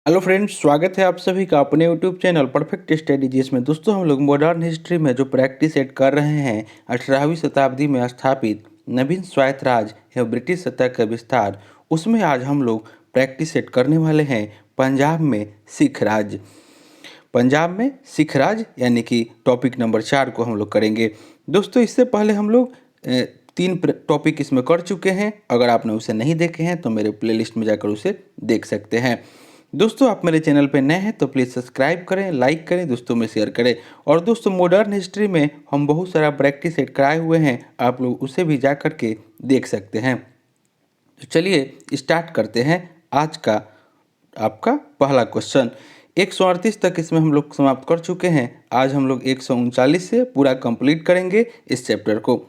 Hello friends, स्वागत है आप सभी का अपने यूट्यूब चैनल परफेक्ट स्टडी जिसमें दोस्तों हम लोग मॉडर्न हिस्ट्री में जो प्रैक्टिस सेट कर रहे हैं 18वीं शताब्दी में स्थापित नवीन स्वायत्त राज्य एवं ब्रिटिश सत्ता का विस्तार, उसमें आज हम लोग प्रैक्टिस सेट करने वाले हैं पंजाब में सिख राज्य। पंजाब में सिख राज्य यानी कि टॉपिक नंबर 4 को हम लोग करेंगे। दोस्तों इससे पहले हम लोग 3 टॉपिक इसमें कर चुके हैं। अगर आपने उसे नहीं देखे हैं तो मेरे प्लेलिस्ट में जाकर उसे देख सकते हैं। दोस्तों आप मेरे चैनल पर नए हैं तो प्लीज़ सब्सक्राइब करें, लाइक करें, दोस्तों में शेयर करें। और दोस्तों मॉडर्न हिस्ट्री में हम बहुत सारा प्रैक्टिस सेट कराए हुए हैं, आप लोग उसे भी जा कर के देख सकते हैं। तो चलिए स्टार्ट करते हैं आज का आपका पहला क्वेश्चन। 138 तक इसमें हम लोग समाप्त कर चुके हैं। आज हम लोग 139 से पूरा कंप्लीट करेंगे इस चैप्टर को।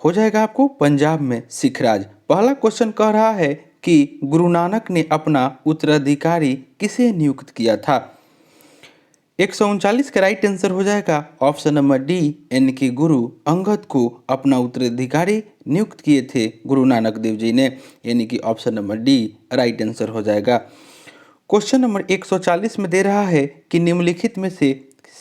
हो जाएगा आपको पंजाब में सिख राज। पहला क्वेश्चन कह रहा है कि गुरु नानक ने अपना उत्तराधिकारी किसे नियुक्त किया था। 139 का राइट आंसर हो जाएगा ऑप्शन नंबर डी, यानी कि गुरु अंगद को अपना उत्तराधिकारी नियुक्त किए थे गुरु नानक देव जी ने, यानी कि option number D right answer हो जाएगा। क्वेश्चन नंबर 140 में दे रहा है कि निम्नलिखित में से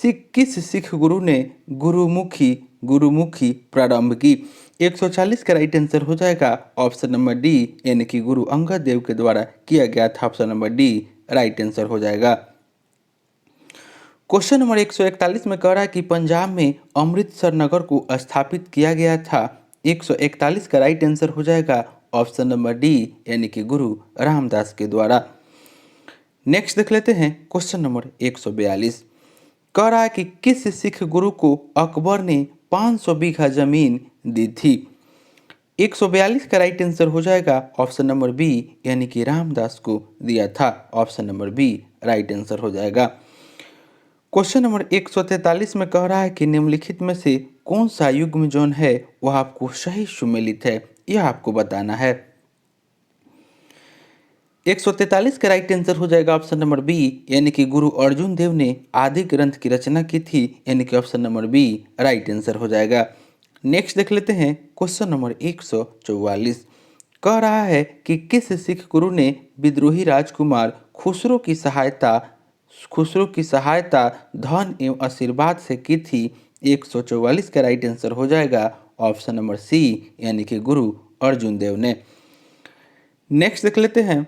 किस सिख गुरु ने गुरुमुखी प्रारंभ की। 140 का राइट आंसर हो जाएगा ऑप्शन नंबर डी, यानी कि गुरु अंगद देव के द्वारा किया गया था। Option number D right answer हो जाएगा। क्वेश्चन नंबर 141 में कह रहा है कि पंजाब में अमृतसर नगर को स्थापित किया गया था। 141 का राइट आंसर हो जाएगा ऑप्शन नंबर डी, यानी कि गुरु रामदास के द्वारा। नेक्स्ट देख लेते हैं क्वेश्चन नंबर 142। कह रहा है कि किस सिख गुरु को अकबर ने 500 बीघा जमीन दी थी। 142 का राइट आंसर हो जाएगा ऑप्शन नंबर बी, यानी कि रामदास को दिया था। Option number B right answer हो जाएगा। क्वेश्चन नंबर 143 में कह रहा है कि निम्नलिखित में से कौन सा युग्म जोन है वह आपको सही सुमेलित है, यह आपको बताना है। 143 का राइट आंसर हो जाएगा ऑप्शन नंबर बी, यानी कि गुरु अर्जुन देव ने आदि ग्रंथ की रचना की थी, यानी कि option number B right answer हो जाएगा। नेक्स्ट देख लेते हैं क्वेश्चन नंबर 144। कह रहा है कि किस सिख गुरु ने विद्रोही राजकुमार खुसरो की सहायता धन एवं आशीर्वाद से की थी। 144 का राइट आंसर हो जाएगा ऑप्शन नंबर सी, यानी कि गुरु अर्जुन देव ने। नेक्स्ट देख लेते हैं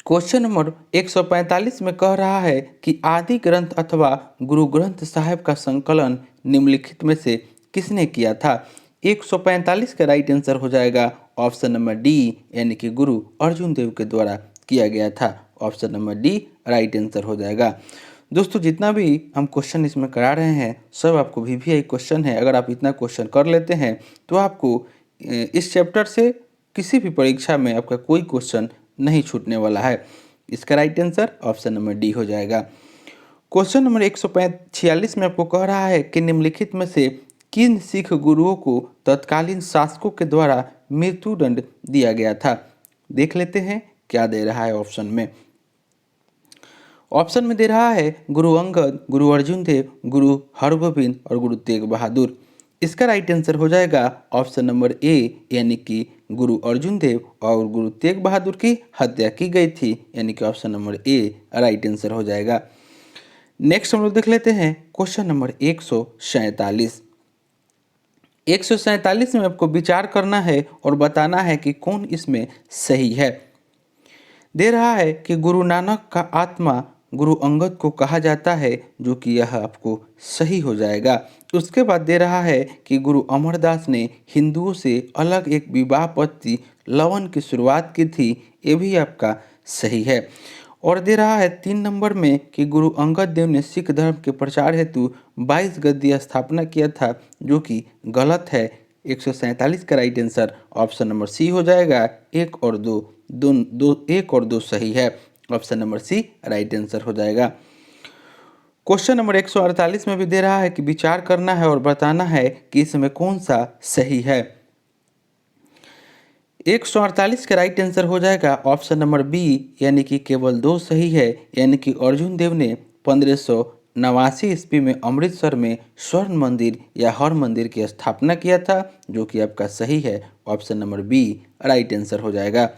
क्वेश्चन नंबर 145 में कह रहा है कि आदि ग्रंथ अथवा गुरु ग्रंथ साहिब का संकलन निम्नलिखित में से किसने किया था। 145 का राइट आंसर हो जाएगा ऑप्शन नंबर डी, यानी कि गुरु अर्जुन देव के द्वारा किया गया था। Option number D right answer हो जाएगा। दोस्तों जितना भी हम क्वेश्चन इसमें करा रहे हैं सब आपको VVI क्वेश्चन है। अगर आप इतना क्वेश्चन कर लेते हैं तो आपको इस चैप्टर से किसी भी परीक्षा में आपका कोई क्वेश्चन नहीं छूटने वाला है। इसका right answer option number D हो जाएगा। क्वेश्चन नंबर 146 में आपको कह रहा है कि निम्नलिखित में से किन सिख गुरुओं को तत्कालीन शासकों के द्वारा मृत्युदंड दिया गया था। देख लेते हैं क्या दे रहा है ऑप्शन में। ऑप्शन में दे रहा है गुरु अंगद, गुरु अर्जुन देव, गुरु हरगोविंद और गुरु तेग बहादुर। इसका राइट आंसर हो जाएगा ऑप्शन नंबर ए, यानी कि गुरु अर्जुन देव और गुरु तेग बहादुर की हत्या की गई थी, यानी कि option number A right answer हो जाएगा। नेक्स्ट हम लोग देख लेते हैं क्वेश्चन नंबर 147। 147 में आपको विचार करना है और बताना है कि कौन इसमें सही है। दे रहा है कि गुरु नानक का आत्मा गुरु अंगद को कहा जाता है, जो कि यह आपको सही हो जाएगा। उसके बाद दे रहा है कि गुरु अमरदास ने हिंदुओं से अलग एक विवाह पद्धति लवन की शुरुआत की थी, ये भी आपका सही है। और दे रहा है 3 नंबर में कि गुरु अंगद देव ने सिख धर्म के प्रचार हेतु 22 गद्दी स्थापना किया था, जो कि गलत है। 147 का right answer option number C हो जाएगा। एक और दो सही है। Option number C right answer हो जाएगा। क्वेश्चन नंबर 148 में भी दे रहा है कि विचार करना है और बताना है कि इसमें कौन सा सही है। 148 का राइट आंसर हो जाएगा ऑप्शन नंबर बी, यानी कि केवल 2 सही है, यानी कि अर्जुन देव ने 1589 ईस्वी में अमृतसर में स्वर्ण मंदिर या हर मंदिर की स्थापना किया था, जो कि आपका सही है। Option number B right answer हो जाएगा।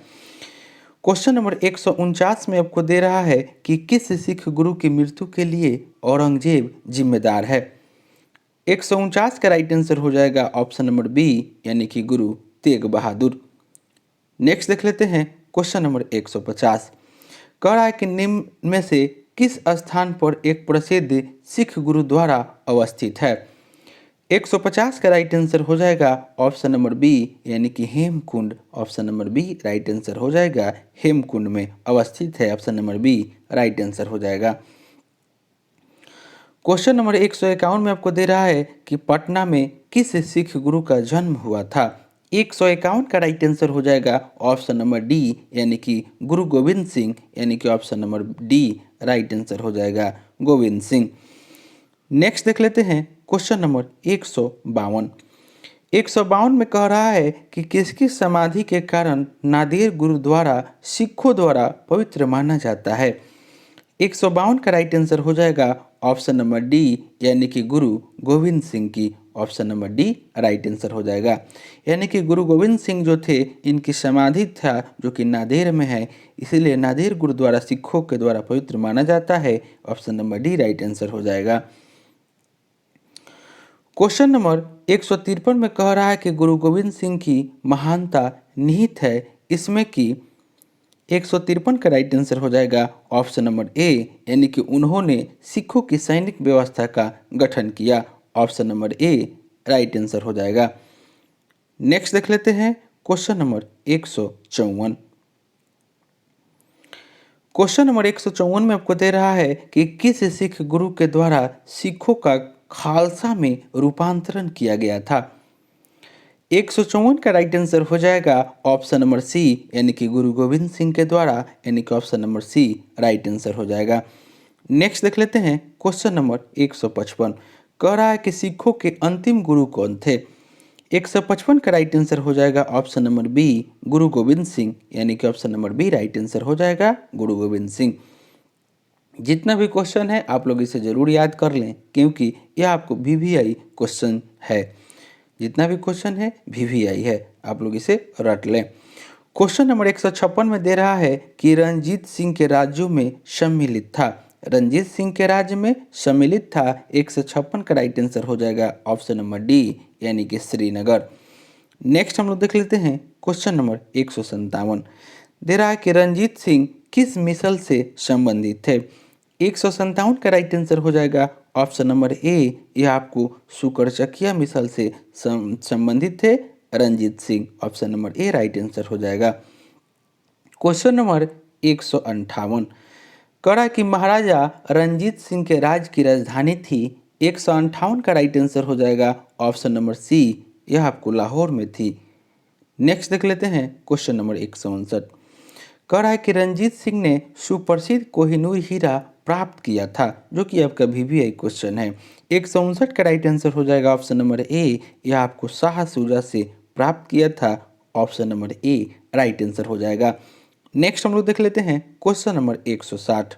क्वेश्चन नंबर 149 में आपको दे रहा है कि किस सिख गुरु की मृत्यु के लिए औरंगजेब जिम्मेदार है। 149 का राइट आंसर हो जाएगा ऑप्शन नंबर बी यानी कि गुरु तेग बहादुर। नेक्स्ट देख लेते हैं क्वेश्चन नंबर 150। कह रहा है कि निम्न में से किस स्थान पर एक प्रसिद्ध सिख गुरुद्वारा अवस्थित है। 150 का राइट आंसर हो जाएगा ऑप्शन नंबर बी यानी कि Hemkund. Option number B right answer हो जाएगा, हेमकुंड में अवस्थित है। Option number B right answer हो जाएगा। क्वेश्चन नंबर 151 में आपको दे रहा है कि पटना में किस सिख गुरु का जन्म हुआ था। 151 का राइट आंसर हो जाएगा ऑप्शन नंबर डी यानी कि गुरु गोविंद सिंह, यानी कि option number D right answer हो जाएगा गोविंद सिंह। नेक्स्ट देख लेते हैं क्वेश्चन नंबर 152। 152 में कह रहा है कि किसकी समाधि के कारण नादेर गुरुद्वारा सिखों द्वारा पवित्र माना जाता है। 152 का राइट आंसर हो जाएगा ऑप्शन नंबर डी यानी कि गुरु गोविंद सिंह की। Option number D right answer हो जाएगा। यानी कि गुरु गोविंद सिंह जो थे, इनकी समाधि था जो कि नादेर में है, इसीलिए नादेर गुरुद्वारा सिखों के द्वारा पवित्र माना जाता है। Option number D right answer हो जाएगा। क्वेश्चन नंबर 153 में कह रहा है कि गुरु गोविंद सिंह की महानता निहित है इसमें कि 153 का राइट आंसर हो जाएगा ऑप्शन नंबर ए यानी कि उन्होंने सिखों की सैनिक व्यवस्था का गठन किया। Option number A right answer हो जाएगा। नेक्स्ट देख लेते हैं क्वेश्चन नंबर 154। क्वेश्चन नंबर 154 में आपको दे रहा है कि किस सिख गुरु के द्वारा सिखों का खालसा में रूपांतरण किया गया था। 154 का राइट आंसर हो जाएगा ऑप्शन नंबर सी यानी कि गुरु गोविंद सिंह के द्वारा, यानी कि option number C right answer हो जाएगा। नेक्स्ट देख लेते हैं क्वेश्चन नंबर 155। कह रहा है कि सिखों के अंतिम गुरु कौन थे। 155 का राइट आंसर हो जाएगा ऑप्शन नंबर बी गुरु गोविंद सिंह, यानी कि option number B right answer हो जाएगा गुरु गोविंद सिंह। जितना भी क्वेश्चन है आप लोग इसे जरूर याद कर लें क्योंकि यह आपको VVI क्वेश्चन है। जितना भी क्वेश्चन है VVI है, आप लोग इसे रट लें। क्वेश्चन नंबर 156 में दे रहा है कि रंजीत सिंह के राज्यों में सम्मिलित था। रंजीत सिंह के राज्य में सम्मिलित था। 156 का राइट आंसर हो जाएगा ऑप्शन नंबर डी यानी कि श्रीनगर। नेक्स्ट हम लोग देख लेते हैं क्वेश्चन नंबर 157। दे रहा है कि रंजीत सिंह किस मिसल से संबंधित थे। 157 का राइट आंसर हो जाएगा ऑप्शन नंबर ए, यह आपको शुकरचकिया मिसल से संबंधित थे Ranjit Singh. Option number A right answer हो जाएगा। Question number 158। कह रहा है कि महाराजा रंजीत सिंह के राज्य की राजधानी थी। 158 का राइट आंसर हो जाएगा ऑप्शन नंबर सी, यह आपको लाहौर में थी। नेक्स्ट देख लेते हैं क्वेश्चन नंबर 159। कह रहा है कि रंजीत सिंह ने सुप्रसिद्ध कोहिनूर हीरा प्राप्त किया था, जो कि आपका VVI क्वेश्चन है। 159 का राइट आंसर हो जाएगा ऑप्शन नंबर ए, यह आपको शाह सूजा से प्राप्त किया था। Option number A right answer हो जाएगा। नेक्स्ट हम लोग देख लेते हैं क्वेश्चन नंबर 160।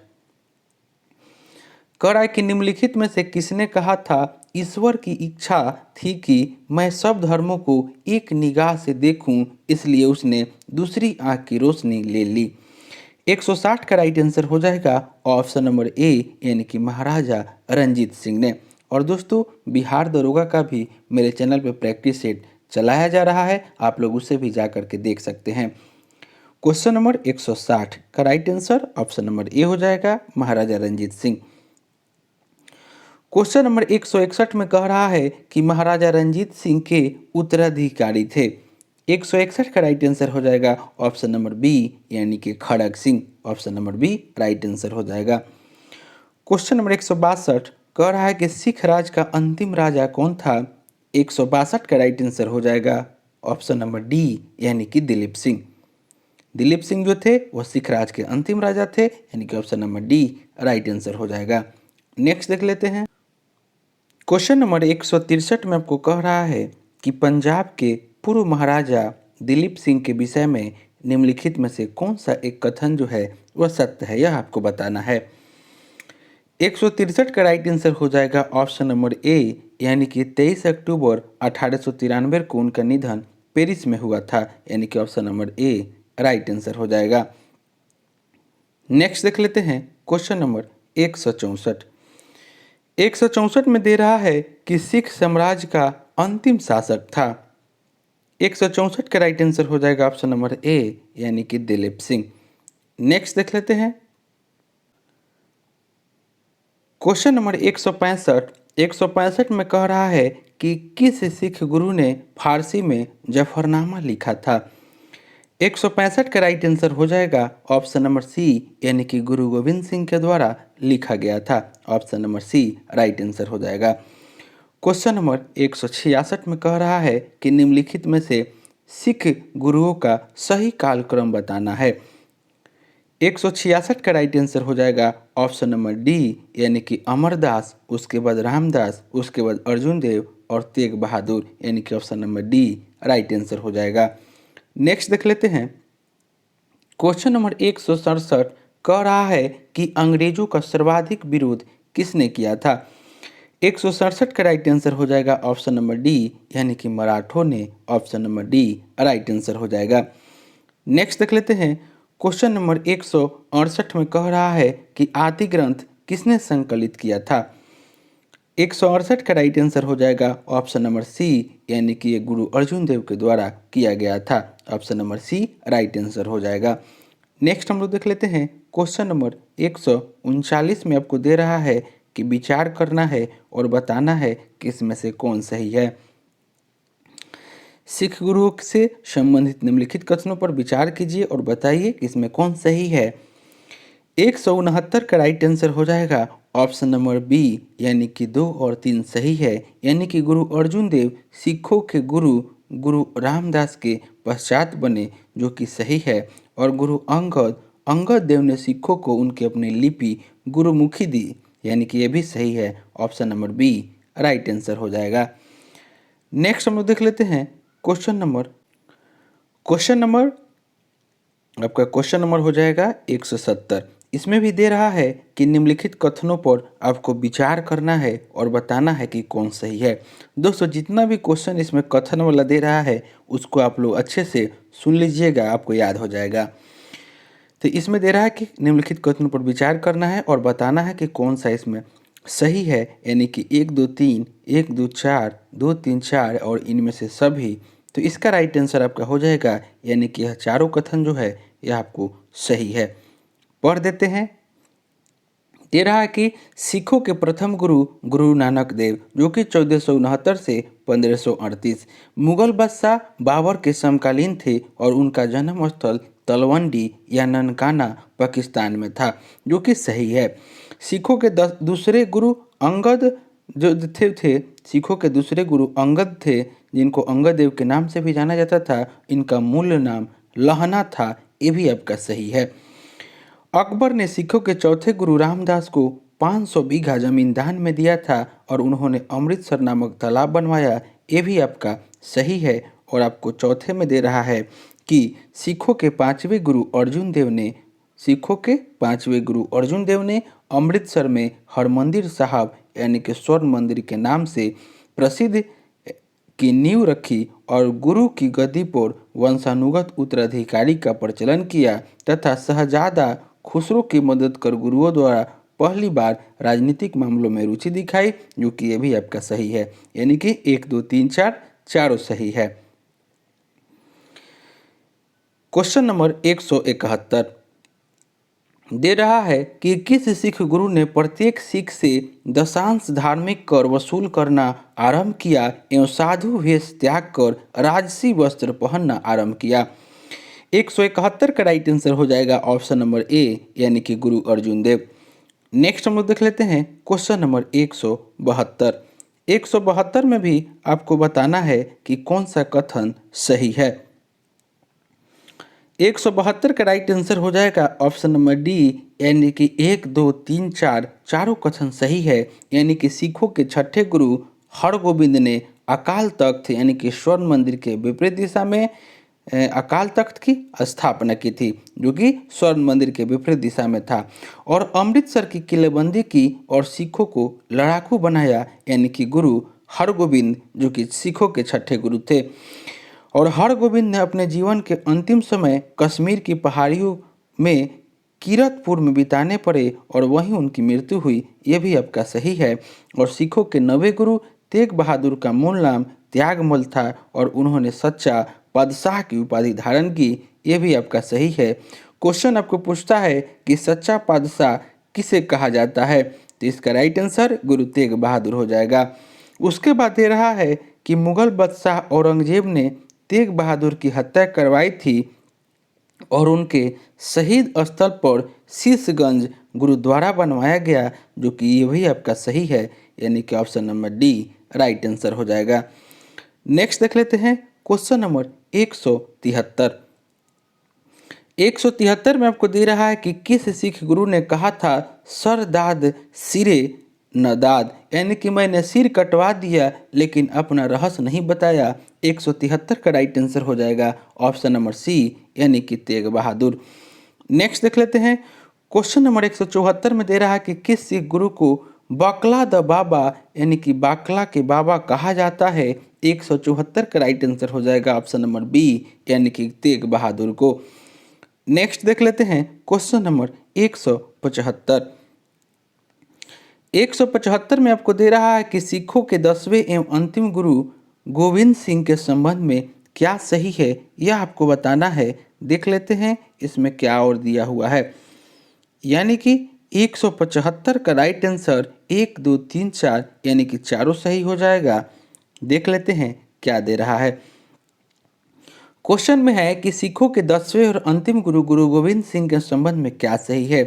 कह रहा है कि निम्नलिखित में से किसने कहा था ईश्वर की इच्छा थी कि मैं सब धर्मों को एक निगाह से देखूं, इसलिए उसने दूसरी आंख की रोशनी ले ली। 160 का राइट आंसर हो जाएगा ऑप्शन नंबर ए यानी कि महाराजा रंजीत सिंह ने। और दोस्तों, बिहार दरोगा का भी मेरे चैनल पे प्रैक्टिस सेट चलाया जा रहा है, आप लोग उसे भी जा करके देख सकते हैं। क्वेश्चन नंबर 160 का राइट आंसर ऑप्शन नंबर ए हो जाएगा महाराजा रंजीत सिंह। क्वेश्चन नंबर 161 में कह रहा है कि महाराजा रंजीत सिंह के उत्तराधिकारी थे। 161 का राइट आंसर हो जाएगा ऑप्शन नंबर बी यानी कि Kharag Singh. Option number B right answer हो जाएगा। क्वेश्चन नंबर 162 कह रहा है कि सिख राज का अंतिम राजा कौन था। 162 का राइट आंसर हो जाएगा ऑप्शन नंबर डी यानी कि दिलीप सिंह। दिलीप सिंह जो थे वह सिख राज के अंतिम राजा थे, यानी कि option number D right answer हो जाएगा। नेक्स्ट देख लेते हैं क्वेश्चन नंबर 163 में आपको कह रहा है कि पंजाब के पूर्व महाराजा दिलीप सिंह के विषय में निम्नलिखित में से कौन सा एक कथन जो है वह सत्य है, यह आपको बताना है। 163 का राइट आंसर हो जाएगा ऑप्शन नंबर ए यानी कि 23 अक्टूबर 1893 को उनका निधन पेरिस में हुआ था, यानी कि option number A right answer हो जाएगा। नेक्स्ट देख लेते हैं क्वेश्चन नंबर 164। 164 में दे रहा है कि सिख साम्राज्य का अंतिम शासक था। 164 का राइट आंसर हो जाएगा ऑप्शन नंबर ए यानी कि दिलीप सिंह। नेक्स्ट देख लेते हैं क्वेश्चन नंबर 165। 165 में कह रहा है कि किस सिख गुरु ने फारसी में जफरनामा लिखा था। 165 का राइट आंसर हो जाएगा ऑप्शन नंबर सी यानी कि गुरु गोविंद सिंह के द्वारा लिखा गया था। Option number C right answer हो जाएगा। क्वेश्चन नंबर 166 में कह रहा है कि निम्नलिखित में से सिख गुरुओं का सही कालक्रम बताना है। 166 का राइट आंसर हो जाएगा ऑप्शन नंबर डी यानी कि अमरदास, उसके बाद रामदास, उसके बाद अर्जुन देव और तेग बहादुर यानी कि option number D right answer हो जाएगा। नेक्स्ट देख लेते हैं क्वेश्चन नंबर 167 कह रहा है कि अंग्रेजों का सर्वाधिक विरोध किसने किया था। 167 का राइट आंसर हो जाएगा ऑप्शन नंबर डी यानी कि मराठों ने। Option number D right answer हो जाएगा। नेक्स्ट देख लेते हैं क्वेश्चन नंबर 168 में कह रहा है कि आदि ग्रंथ किसने संकलित किया था। 168 का राइट आंसर हो जाएगा ऑप्शन नंबर सी यानी कि ये गुरु अर्जुन देव के द्वारा किया गया था। Option number C right answer हो जाएगा। नेक्स्ट हम लोग देख लेते हैं क्वेश्चन नंबर 139 में आपको दे रहा है कि विचार करना है और बताना है कि इसमें से कौन सही है। सिख गुरुओं से संबंधित निम्नलिखित कथनों पर विचार कीजिए और बताइए कि इसमें कौन सही है। 169 का राइट आंसर हो जाएगा ऑप्शन नंबर बी यानी कि 2 और 3 सही है, यानी कि गुरु अर्जुन देव सिखों के गुरु गुरु रामदास के पश्चात बने, जो कि सही है। और गुरु अंगद देव ने सिखों को उनके अपनी लिपि गुरुमुखी दी, यानी कि ये भी सही है। Option number B right answer हो जाएगा। नेक्स्ट हम लोग देख लेते हैं क्वेश्चन नंबर आपका क्वेश्चन नंबर हो जाएगा 170। इसमें भी दे रहा है कि निम्नलिखित कथनों पर आपको विचार करना है और बताना है कि कौन सही है। दोस्तों जितना भी क्वेश्चन इसमें कथन वाला दे रहा है उसको आप लोग अच्छे से सुन लीजिएगा, आपको याद हो जाएगा। तो इसमें दे रहा है कि निम्नलिखित कथनों पर विचार करना है और बताना है कि कौन सा इसमें सही है, यानी कि 1 2 3, 1 2 4, 2 3 4 और इनमें से सभी। तो इसका राइट आंसर आपका हो जाएगा, यानी कि यह चारों कथन जो है यह आपको सही है। पढ़ देते हैं। दे रहा है कि सिखों के प्रथम गुरु गुरु नानक देव, जो कि 1469 से 1538 मुगल बादशाह बाबर के समकालीन थे और उनका जन्म स्थल तलवंडी या ननकाना पाकिस्तान में था, जो कि सही है। सिखों के दूसरे गुरु अंगद जो थे सिखों के दूसरे गुरु अंगद थे, जिनको अंगद देव के नाम से भी जाना जाता था। इनका मूल नाम लहना था, ये भी आपका सही है। अकबर ने सिखों के चौथे गुरु रामदास को 500 बीघा जमीन दान में दिया था और उन्होंने अमृतसर नामक तालाब बनवाया, ये भी आपका सही है। और आपको चौथे में दे रहा है कि सिखों के पांचवें गुरु अर्जुन देव ने अमृतसर में हरमंदिर साहब यानी कि स्वर्ण मंदिर के नाम से प्रसिद्ध की नींव रखी और गुरु की गद्दी पर वंशानुगत उत्तराधिकारी का प्रचलन किया तथा शहजादा खुसरो की मदद कर गुरुओं द्वारा पहली बार राजनीतिक मामलों में रुचि दिखाई, जो कि ये भी आपका सही है, यानी कि 1 2 3 4 चारों सही है। क्वेश्चन नंबर 171 दे रहा है कि किस सिख गुरु ने प्रत्येक सिख से दशांश धार्मिक कर वसूल करना आरंभ किया एवं साधु वेश त्याग कर राजसी वस्त्र पहनना आरंभ किया। 171 का राइट आंसर हो जाएगा ऑप्शन नंबर ए यानी कि गुरु अर्जुन देव। नेक्स्ट हम लोग देख लेते हैं क्वेश्चन नंबर 172। 172 में भी आपको बताना है कि कौन सा कथन सही है। 172 का राइट आंसर हो जाएगा ऑप्शन नंबर डी यानी कि 1 2 3 4 चारों कथन सही है, यानी कि सिखों के छठे गुरु हरगोविंद ने अकाल तख्त यानी कि स्वर्ण मंदिर के विपरीत दिशा में अकाल तख्त की स्थापना की थी, जो कि स्वर्ण मंदिर के विपरीत दिशा में था, और अमृतसर की किलेबंदी की और सिखों को लड़ाकू बनाया, यानी कि गुरु हरगोविंद, जो कि सिखों के छठे गुरु थे। और हरगोविंद ने अपने जीवन के अंतिम समय कश्मीर की पहाड़ियों में कीरतपुर में बिताने पड़े और वहीं उनकी मृत्यु हुई, ये भी आपका सही है। और सिखों के नवे गुरु तेग बहादुर का मूल नाम त्यागमल था और उन्होंने सच्चा बादशाह की उपाधि धारण की, ये भी आपका सही है। क्वेश्चन आपको पूछता है कि सच्चा बादशाह किसे कहा जाता है, तो इसका राइट आंसर गुरु तेग बहादुर हो जाएगा। उसके बाद दे रहा है कि मुगल बादशाह औरंगजेब ने तेग बहादुर की हत्या करवाई थी और उनके शहीद स्थल पर शीशगंज गुरुद्वारा बनवाया गया, जो कि ये भी आपका सही है, यानी कि option number D right answer हो जाएगा। नेक्स्ट देख लेते हैं क्वेश्चन नंबर 173। 173 में आपको दे रहा है कि किस सिख गुरु ने कहा था सर दाद सिरे न दाद, यानी कि मैंने सिर कटवा दिया लेकिन अपना रहस्य नहीं बताया। 173 का राइट आंसर हो जाएगा ऑप्शन नंबर सी, यानी कि तेग बहादुर। नेक्स्ट देख लेते हैं क्वेश्चन नंबर 174 में दे रहा है कि किस सिख गुरु को बाकला द बाबा, यानी कि बाकला के बाबा कहा जाता है। 174 का राइट आंसर हो जाएगा ऑप्शन नंबर बी, यानी कि तेग बहादुर को। नेक्स्ट देख लेते हैं क्वेश्चन नंबर 175। 175 में आपको दे रहा है कि सिखों के 10वें एवं अंतिम गुरु गोविंद सिंह के संबंध में क्या सही है, यह आपको बताना है। देख लेते हैं इसमें क्या और दिया हुआ है, यानी कि 175 का राइट आंसर 1 2 3 4, यानी कि चारों सही हो जाएगा। देख लेते हैं क्या दे रहा है। क्वेश्चन में है कि सिखों के 10वें और अंतिम गुरु गुरु गोविंद सिंह के संबंध में क्या सही है।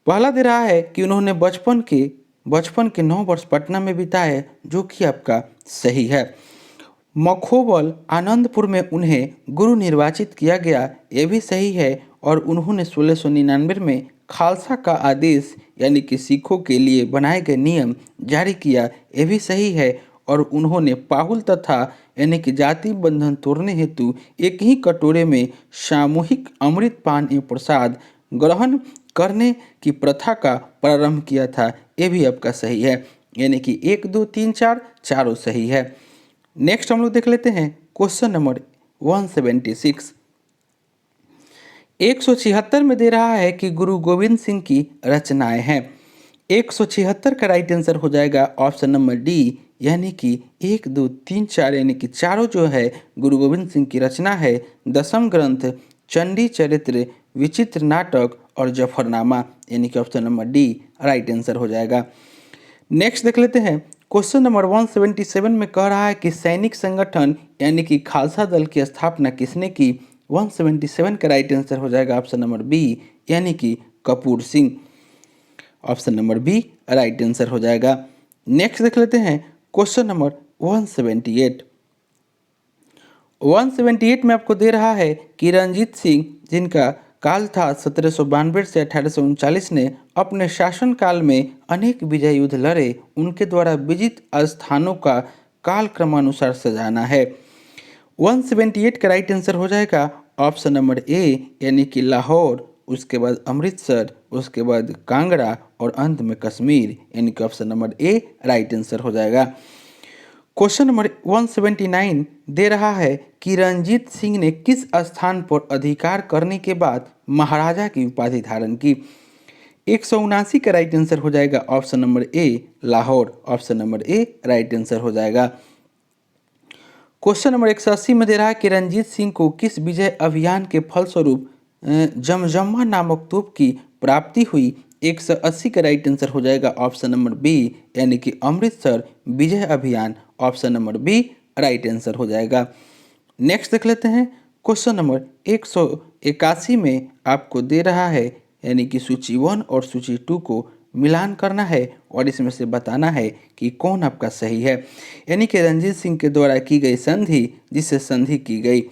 पहला दे रहा है कि उन्होंने बचपन के 9 वर्ष पटना में बिताए, जो कि आपका सही है। मखोबल आनंदपुर में उन्हें गुरु निर्वाचित किया गया, यह भी सही है। और उन्होंने 1699 में खालसा का आदेश, यानी कि सिखों के लिए बनाए गए नियम जारी किया, यह भी सही है। और उन्होंने पाहुल तथा यानी कि जाति बंधन तोड़ने हेतु एक ही कटोरे में सामूहिक अमृत पान एवं प्रसाद ग्रहण करने की प्रथा का प्रारंभ किया था, ये भी आपका सही है। यानी कि 1 2 3 4 चारों सही है। नेक्स्ट हम लोग देख लेते हैं क्वेश्चन नंबर 176। 176 में दे रहा है कि गुरु गोविंद सिंह की रचनाएं हैं। 176 का राइट आंसर हो जाएगा ऑप्शन नंबर डी, यानी कि 1 2 3 4, यानी कि चारों जो है गुरु गोविंद सिंह की रचना है। दसम ग्रंथ, चंडी चरित्र, विचित्र नाटक और जफरनामा, यानी कि option number D right answer हो जाएगा। नेक्स्ट देख लेते हैं क्वेश्चन नंबर 177 में कह रहा है कि सैनिक संगठन यानी कि खालसा दल की स्थापना किसने की। 177 का राइट आंसर हो जाएगा ऑप्शन नंबर बी, यानी कि Kapur Singh. Option number B right answer हो जाएगा। नेक्स्ट देख लेते हैं क्वेश्चन नंबर 178। 178 में आपको दे रहा है कि रणजीत सिंह, जिनका काल था 1792 से 1839, ने अपने शासनकाल में अनेक विजय युद्ध लड़े, उनके द्वारा विजित स्थानों का काल क्रमानुसार सजाना है। 178 का राइट आंसर हो जाएगा ऑप्शन नंबर ए, यानी कि लाहौर, उसके बाद अमृतसर, उसके बाद कांगड़ा और अंत में कश्मीर, यानी कि option number A right answer हो जाएगा। क्वेश्चन नंबर 179 दे रहा है कि रणजीत सिंह ने किस स्थान पर अधिकार करने के बाद महाराजा की उपाधि धारण की। 179 का राइट आंसर हो जाएगा option number A Lahore. Option number A right answer हो जाएगा। क्वेश्चन नंबर 180 में दे रहा है कि रणजीत सिंह को किस विजय अभियान के फलस्वरूप जमजम्मा नामक तोप की प्राप्ति हुई। 180 का राइट आंसर हो जाएगा ऑप्शन नंबर बी, यानी कि अमृतसर विजय अभियान। Option number B right answer हो जाएगा। नेक्स्ट देख लेते हैं क्वेश्चन नंबर 181 में आपको दे रहा है, यानी कि सूची 1 और सूची 2 को मिलान करना है और इसमें से बताना है कि कौन आपका सही है। यानी कि रणजीत सिंह के द्वारा की गई संधि, जिससे संधि की गई।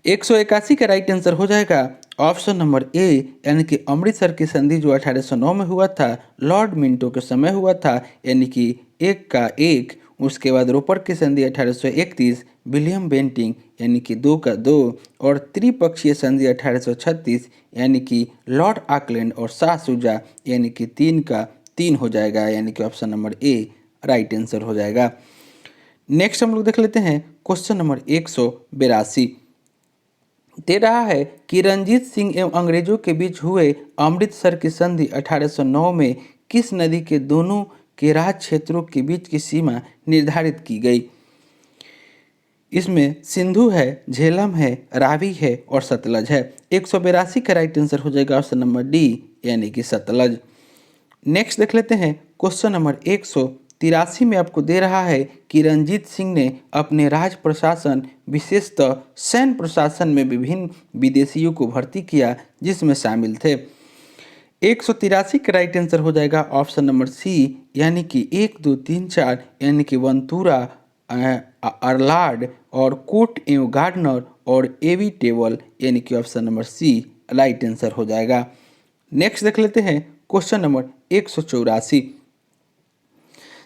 181 का राइट आंसर हो जाएगा ऑप्शन नंबर ए, यानी कि अमृतसर की संधि जो 1809 में हुआ था, लॉर्ड मिंटो के समय हुआ था, यानी कि 1 का 1। उसके बाद रोपर की संधि 1831, विलियम बेंटिंग, यानी कि 2 का 2। और त्रिपक्षीय संधि 1836, यानी कि लॉर्ड आकलैंड और शाह शुजा, यानी कि 3 का 3 हो जाएगा, यानी कि option number A right answer हो जाएगा। नेक्स्ट हम लोग देख लेते हैं क्वेश्चन नंबर 182। दे रहा है कि रंजीत सिंह एवं अंग्रेजों के बीच हुए अमृतसर की संधि 1809 में किस नदी के दोनों के राज क्षेत्रों के बीच की सीमा निर्धारित की गई। इसमें सिंधु है, झेलम है, रावी है और सतलज है। 182 का राइट आंसर हो जाएगा ऑप्शन नंबर डी यानी कि सतलज। नेक्स्ट देख लेते हैं क्वेश्चन नंबर 183 में आपको दे रहा है कि रंजीत सिंह ने अपने राज प्रशासन विशेषतः सैन्य प्रशासन में विभिन्न विदेशियों को भर्ती किया जिसमें शामिल थे। 183 का राइट आंसर हो जाएगा ऑप्शन नंबर सी यानी कि 1 2 3 4 यानी कि वंतूरा, अर्लाड और कोट एवं गार्डनर और एवी टेबल यानी कि option number C right answer हो जाएगा। नेक्स्ट देख लेते हैं क्वेश्चन नंबर 184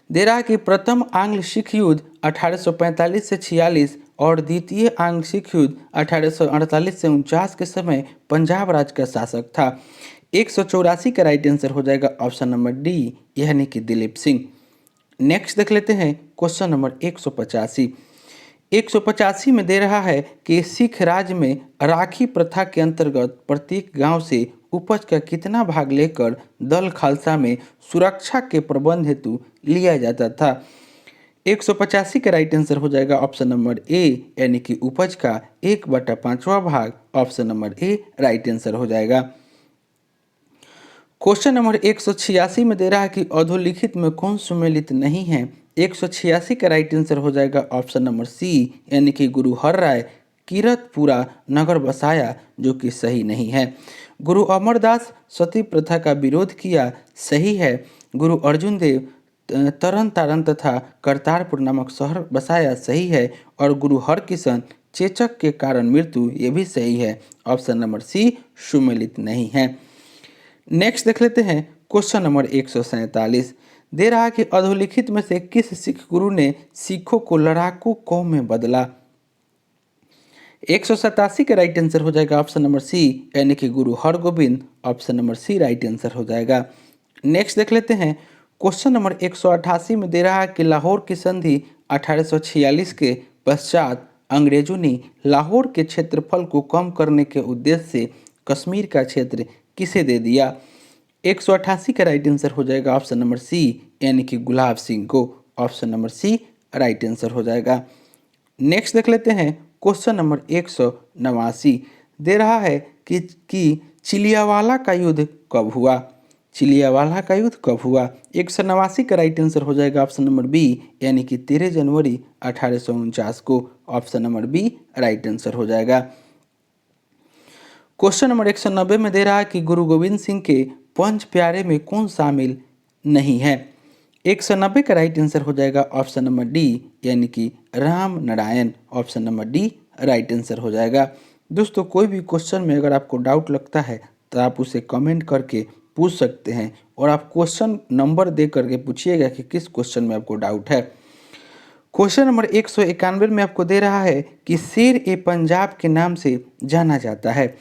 दे रहा है कि प्रथम आंग्ल सिख युद्ध 1845 से 46 और द्वितीय आंग्ल सिख युद्ध 1848 से 49 के समय पंजाब राज्य का शासक था। 184 का राइट आंसर हो जाएगा ऑप्शन नंबर डी यानी कि दिलीप सिंह। नेक्स्ट देख लेते हैं क्वेश्चन नंबर 185 185 में दे रहा है कि सिख राज्य में राखी प्रथा के अंतर्गत प्रत्येक गांव से उपज का कितना भाग लेकर दल खालसा में सुरक्षा के प्रबंध हेतु लिया जाता था। 185 का राइट आंसर हो जाएगा ऑप्शन नंबर ए यानी कि उपज का 1/5वां भाग। Option number A right answer हो जाएगा। क्वेश्चन नंबर 186 में दे रहा है कि अधोलिखित में कौन सुमेलित नहीं है। 186 का राइट आंसर हो जाएगा ऑप्शन नंबर सी यानी कि गुरु हर राय किरतपुरा नगर बसाया जो कि सही नहीं है। गुरु अमरदास सती प्रथा का विरोध किया, सही है। गुरु अर्जुन देव तरन तारण तथा करतारपुर नामक शहर बसाया, सही है। और गुरु हरकिशन चेचक के कारण मृत्यु, ये भी सही है। ऑप्शन नंबर सी सुमेलित नहीं है। नेक्स्ट देख लेते हैं क्वेश्चन नंबर 147 दे रहा है कि अधोलिखित में से किस सिख गुरु ने सिखों को लड़ाकू कौम में बदला। 187 का राइट आंसर हो जाएगा ऑप्शन नंबर सी यानी कि Guru Hargobind. Option number C right answer हो जाएगा। नेक्स्ट देख लेते हैं क्वेश्चन नंबर 188 में दे रहा है कि लाहौर की संधि 1846 के पश्चात अंग्रेजों ने लाहौर के क्षेत्रफल को कम करने के उद्देश्य से कश्मीर का क्षेत्र किसे दे दिया। 188 का राइट आंसर हो जाएगा ऑप्शन नंबर सी यानी कि गुलाब सिंह को। Option number C right answer हो जाएगा। नेक्स्ट देख लेते हैं क्वेश्चन नंबर 189 दे रहा है कि चिलियावाला का युद्ध कब हुआ। चिलियावाला का युद्ध कब हुआ। 189 का राइट आंसर हो जाएगा ऑप्शन नंबर बी यानी कि 13 जनवरी 1849 को। Option number B right answer हो जाएगा। क्वेश्चन नंबर 190 में दे रहा है कि गुरु गोविंद सिंह के पंच प्यारे में कौन शामिल नहीं है। 190 का राइट आंसर हो जाएगा ऑप्शन नंबर डी यानी कि Ram Narayan. Option number D right answer हो जाएगा। दोस्तों कोई भी क्वेश्चन में अगर आपको डाउट लगता है तो आप उसे कमेंट करके पूछ सकते हैं और आप क्वेश्चन नंबर दे करके पूछिएगा कि किस क्वेश्चन में आपको डाउट है। क्वेश्चन नंबर 191 में आपको दे रहा है कि शेर ए पंजाब के नाम से जाना जाता है।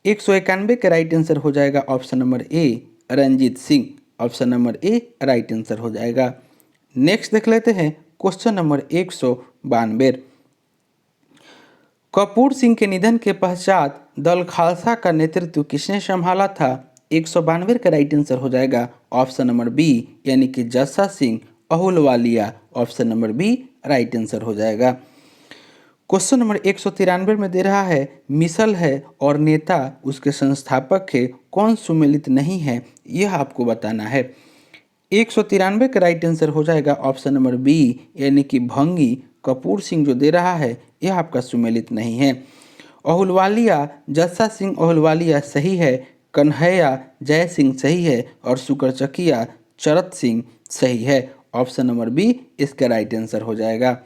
191 का राइट आंसर हो जाएगा option number A Ranjit Singh. Option number A right answer हो जाएगा। नेक्स्ट देख लेते हैं क्वेश्चन नंबर 192 कपूर सिंह के निधन के पश्चात दल खालसा का नेतृत्व किसने संभाला था। 192 का राइट आंसर हो जाएगा ऑप्शन नंबर बी यानी कि Jassa Singh Ahluwalia. Option number B right answer हो जाएगा। क्वेश्चन नंबर 193 में दे रहा है मिसल है और नेता उसके संस्थापक है, कौन सुमेलित नहीं है, यह आपको बताना है। 193 का राइट आंसर हो जाएगा ऑप्शन नंबर बी यानी कि भंगी। कपूर सिंह जो दे रहा है यह आपका सुमेलित नहीं है। अहुलवालिया जस्सा सिंह अहुलवालिया सही है। कन्हैया जय सिंह सही है और सुकरचकिया चरत सिंह सही है। ऑप्शन नंबर बी इसका राइट आंसर हो जाएगा।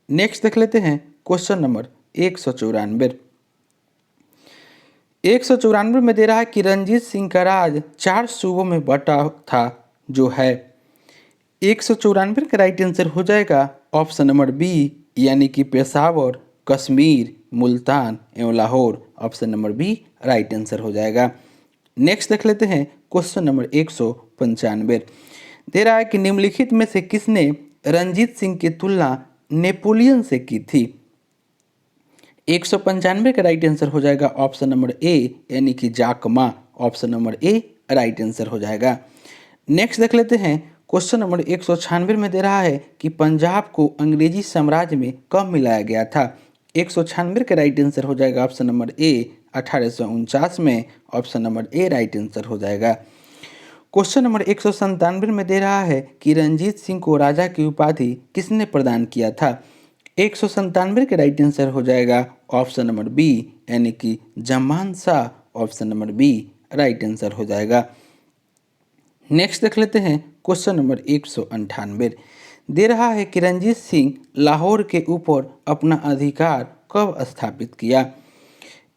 नेक्स्ट देख लेते हैं क्वेश्चन नंबर 194 194 में दे रहा है कि रंजीत सिंह का राज 4 सूबों में बटा था जो है। 194 का राइट आंसर हो जाएगा ऑप्शन नंबर बी यानी कि पेशावर, कश्मीर, मुल्तान एवं Lahore. Option number B right answer हो जाएगा। नेक्स्ट देख लेते हैं क्वेश्चन नंबर 195 दे रहा है कि निम्नलिखित में से किसने रंजीत सिंह की तुलना नेपोलियन से की थी। 195 का राइट आंसर हो जाएगा ऑप्शन नंबर ए, यानी कि जाकमा। Option number A right answer हो जाएगा। नेक्स्ट देख लेते हैं, क्वेश्चन नंबर 196 में दे रहा है कि पंजाब को अंग्रेजी साम्राज्य में कब मिलाया गया था। 196 का राइट आंसर हो जाएगा ऑप्शन नंबर ए 1849 में। Option number A right answer हो जाएगा। क्वेश्चन नंबर 197 में दे रहा है कि रंजीत सिंह को राजा की उपाधि किसने प्रदान किया था। 197 का राइट आंसर हो जाएगा ऑप्शन नंबर बी, यानी कि Zaman Shah. Option number B right answer हो जाएगा। नेक्स्ट देख लेते हैं, क्वेश्चन नंबर 198 दे रहा है कि रंजीत सिंह लाहौर के ऊपर अपना अधिकार कब स्थापित किया।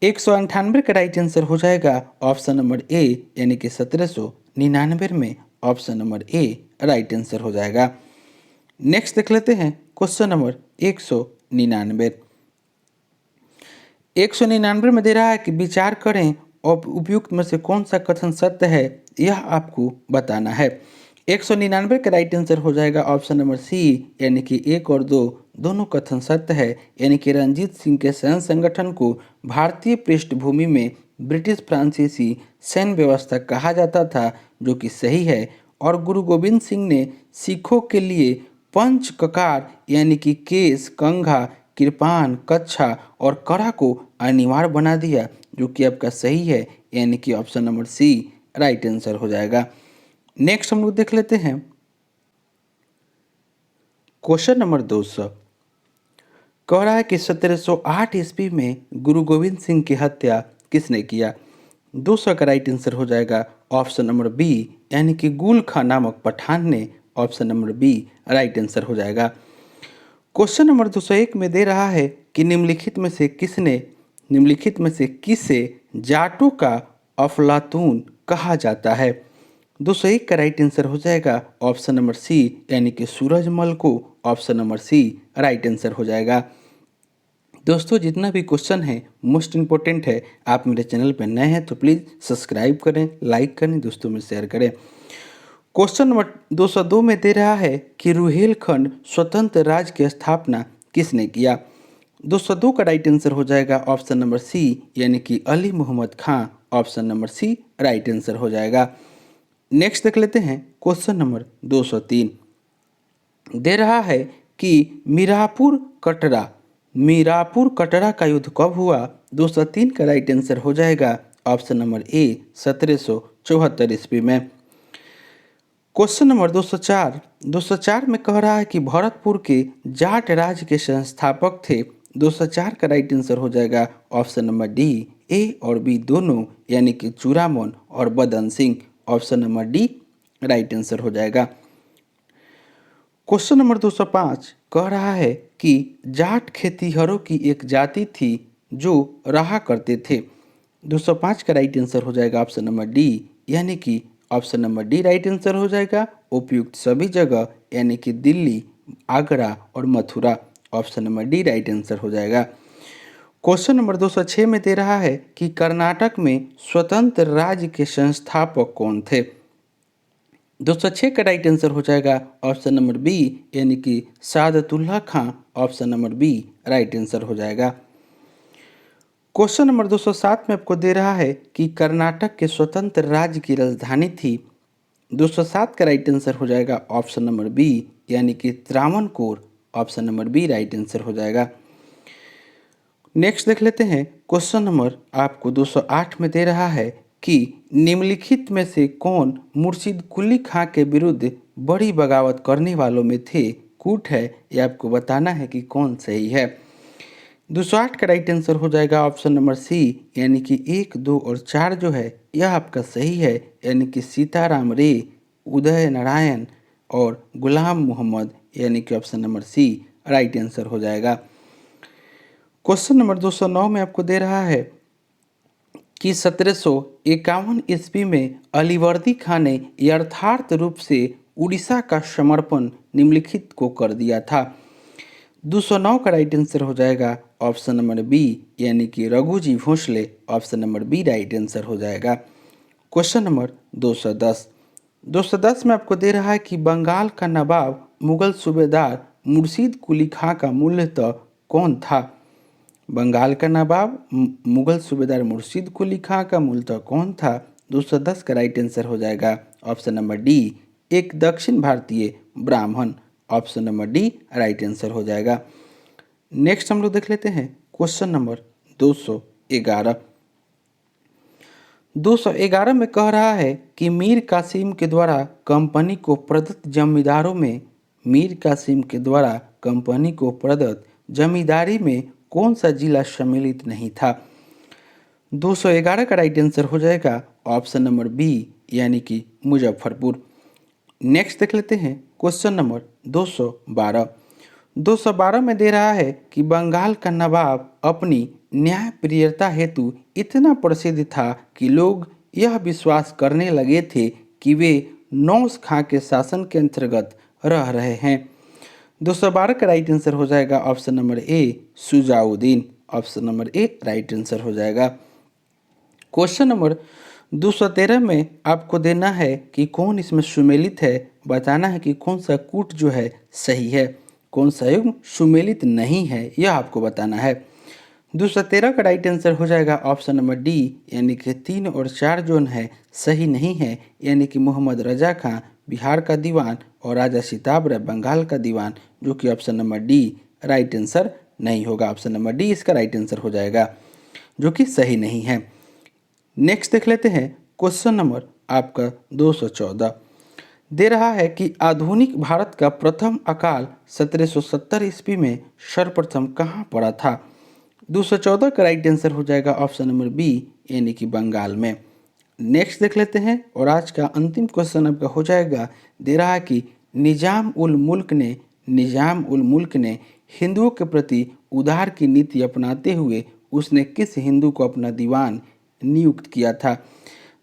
198 का राइट आंसर हो जाएगा ऑप्शन नंबर ए, यानी कि 1799 में। Option number A right answer हो जाएगा। नेक्स्ट देख लेते हैं, क्वेश्चन नंबर 199। 199 में दे रहा है कि विचार करें और उपयुक्त में से कौन सा कथन सत्य है, यह आपको बताना है। 199 का राइट आंसर हो जाएगा ऑप्शन नंबर सी, यानी कि 1 और 2 दोनों कथन सत्य है। यानी कि रंजीत सिंह के सैन्य संगठन को भारतीय पृष्ठभूमि में ब्रिटिश फ्रांसीसी सैन्य व्यवस्था कहा जाता था, जो कि सही है। और गुरु गोविंद सिंह ने सिखों के लिए पंच ककार यानी कि केस, कंघा, कृपान, कच्छा और कड़ा को अनिवार्य बना दिया, जो कि आपका सही है। यानी कि option number C right answer हो जाएगा। नेक्स्ट हम लोग देख लेते हैं, क्वेश्चन नंबर 200 कह रहा है कि 1708 ईस्वी में गुरु गोविंद सिंह की हत्या किसने किया। 200 का राइट आंसर हो जाएगा ऑप्शन नंबर बी, यानी कि गुल खां नामक पठान ने। Option number B right answer हो जाएगा। क्वेश्चन नंबर 201 में दे रहा है कि निम्नलिखित में से किसे जाटों का अफलातून कहा जाता है। 201 का राइट आंसर हो जाएगा ऑप्शन नंबर सी, यानी कि सूरजमल को। Option number C right answer हो जाएगा। दोस्तों, जितना भी क्वेश्चन है मोस्ट इम्पोर्टेंट है। आप मेरे चैनल पर नए हैं तो प्लीज़ सब्सक्राइब करें, लाइक करें, दोस्तों में शेयर करें। क्वेश्चन नंबर 202 में दे रहा है कि रुहेलखंड स्वतंत्र राज्य की स्थापना किसने किया। 202 का राइट आंसर हो जाएगा ऑप्शन नंबर सी, यानी कि Ali Mohammad Khan. Option number C right answer हो जाएगा। नेक्स्ट देख लेते हैं, क्वेश्चन नंबर 203 दे रहा है कि मीरापुर कटरा का युद्ध कब हुआ। 203 का राइट आंसर हो जाएगा ऑप्शन नंबर ए 1774 ईस्वी में। क्वेश्चन नंबर 204 में कह रहा है कि भरतपुर के जाट राज्य के संस्थापक थे। 204 का राइट आंसर हो जाएगा ऑप्शन नंबर डी, ए और बी दोनों, यानी कि चूड़ामन और बदन Singh. Option number D right answer हो जाएगा। क्वेश्चन नंबर 205 कह रहा है कि जाट खेतीहरों की एक जाति थी जो रहा करते थे। 205 का राइट आंसर हो जाएगा ऑप्शन नंबर डी, यानी कि option number D right answer हो जाएगा। उपयुक्त सभी जगह, यानी कि दिल्ली, आगरा और Mathura. Option number D right answer हो जाएगा। क्वेश्चन नंबर 206 में दे रहा है कि कर्नाटक में स्वतंत्र राज्य के संस्थापक कौन थे। 206 का राइट आंसर हो जाएगा ऑप्शन नंबर बी, यानी कि Saadatullah Khan. Option number B right answer हो जाएगा। क्वेश्चन नंबर 207 में आपको दे रहा है कि कर्नाटक के स्वतंत्र राज्य की राजधानी थी। 207 का राइट आंसर हो जाएगा ऑप्शन नंबर बी, यानी कि Travancore. Option number B right answer हो जाएगा। नेक्स्ट देख लेते हैं, क्वेश्चन नंबर आपको 208 में दे रहा है कि निम्नलिखित में से कौन मुर्शिद कुली खां के विरुद्ध बड़ी बगावत करने वालों में थे। कूट है, ये आपको बताना है कि कौन सही है। 208 का राइट आंसर हो जाएगा ऑप्शन नंबर सी, यानी कि 1, 2 और 4 जो है यह आपका सही है। यानी कि सीताराम रे, उदय नारायण और गुलाम मोहम्मद, यानी कि option number C right answer हो जाएगा। क्वेश्चन नंबर 209 में आपको दे रहा है कि 1751 ईस्वी में अलीवर्दी खां ने यथार्थ रूप से उड़ीसा का समर्पण निम्नलिखित को कर दिया था। 209 का राइट आंसर हो जाएगा ऑप्शन नंबर बी, यानी कि Raghuji Bhosle. Option number B right answer हो जाएगा। क्वेश्चन नंबर 210 में आपको दे रहा है कि बंगाल का नवाब मुगल सूबेदार मुर्शीद कुली खां का मूल्यतः कौन था। बंगाल का नवाब मुगल सूबेदार मुर्शीद कुली खां का मूलतः कौन था? 210 का राइट आंसर हो जाएगा ऑप्शन नंबर डी, एक दक्षिण भारतीय ब्राह्मण। Option number D right answer हो जाएगा। नेक्स्ट हम लोग देख लेते हैं क्वेश्चन नंबर 211। 211 में कह रहा है कि मीर कासिम के द्वारा कंपनी को प्रदत्त जमींदारों में जमींदारी में कौन सा जिला सम्मिलित नहीं था? 211 का राइट आंसर हो जाएगा ऑप्शन नंबर बी, यानी कि मुजफ्फरपुर। नेक्स्ट देख लेते हैं क्वेश्चन नंबर 212। 212 में दे रहा है कि बंगाल का नवाब अपनी न्यायप्रियता हेतु इतना प्रसिद्ध था कि लोग यह विश्वास करने लगे थे कि वे नौश खां के शासन के अंतर्गत रह रहे हैं। 212 का राइट आंसर हो जाएगा option number A, Shujauddin. Option number A right answer हो जाएगा। क्वेश्चन नंबर 213 में आपको देना है कि कौन इसमें सुमेलित है, बताना है कि कौन सा कूट जो है सही है, कौन सा युग्म सुमेलित नहीं है, यह आपको बताना है। 213 का राइट आंसर हो जाएगा ऑप्शन नंबर डी, यानी कि 3 और 4 जो है सही नहीं है, यानी कि मोहम्मद रजा खां बिहार का दीवान और राजा सिताब राय बंगाल का दीवान, जो कि option number D right answer नहीं होगा। ऑप्शन नंबर डी इसका राइट आंसर हो जाएगा, जो कि सही नहीं है। नेक्स्ट देख लेते हैं क्वेश्चन नंबर आपका 214। दे रहा है कि आधुनिक भारत का प्रथम अकाल 1770 ईस्वी में सर्वप्रथम कहाँ पड़ा था? 214 का राइट आंसर हो जाएगा ऑप्शन नंबर बी, यानी कि बंगाल में। नेक्स्ट देख लेते हैं और आज का अंतिम क्वेश्चन आपका हो जाएगा। दे रहा है कि निजाम उल मुल्क ने हिंदुओं के प्रति उदार की नीति अपनाते हुए उसने किस हिंदू को अपना दीवान नियुक्त किया था?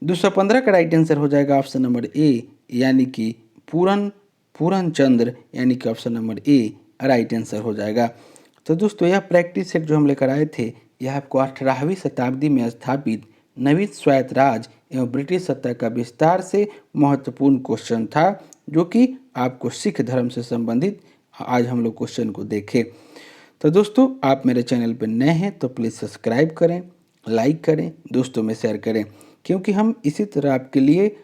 215 का राइट आंसर हो जाएगा ऑप्शन नंबर ए, यानी कि पूरन चंद्र, यानी कि option number A right answer हो जाएगा। तो दोस्तों यह प्रैक्टिस सेट जो हम लेकर आए थे, यह आपको 18वीं शताब्दी में स्थापित नवीन स्वायत्त राज एवं ब्रिटिश सत्ता का विस्तार से महत्वपूर्ण क्वेश्चन था, जो कि आपको सिख धर्म से संबंधित आज हम लोग क्वेश्चन को देखे। तो दोस्तों आप मेरे चैनल पर नए हैं तो प्लीज़ सब्सक्राइब करें, लाइक करें, दोस्तों में शेयर करें, क्योंकि हम इसी तरह आपके लिए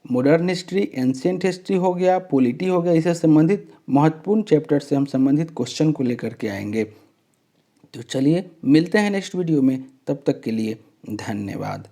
मॉडर्न हिस्ट्री, एंशिएंट हिस्ट्री हो गया, पॉलिटी हो गया, इससे संबंधित महत्वपूर्ण चैप्टर से हम संबंधित क्वेश्चन को लेकर के आएंगे। तो चलिए मिलते हैं नेक्स्ट वीडियो में, तब तक के लिए धन्यवाद।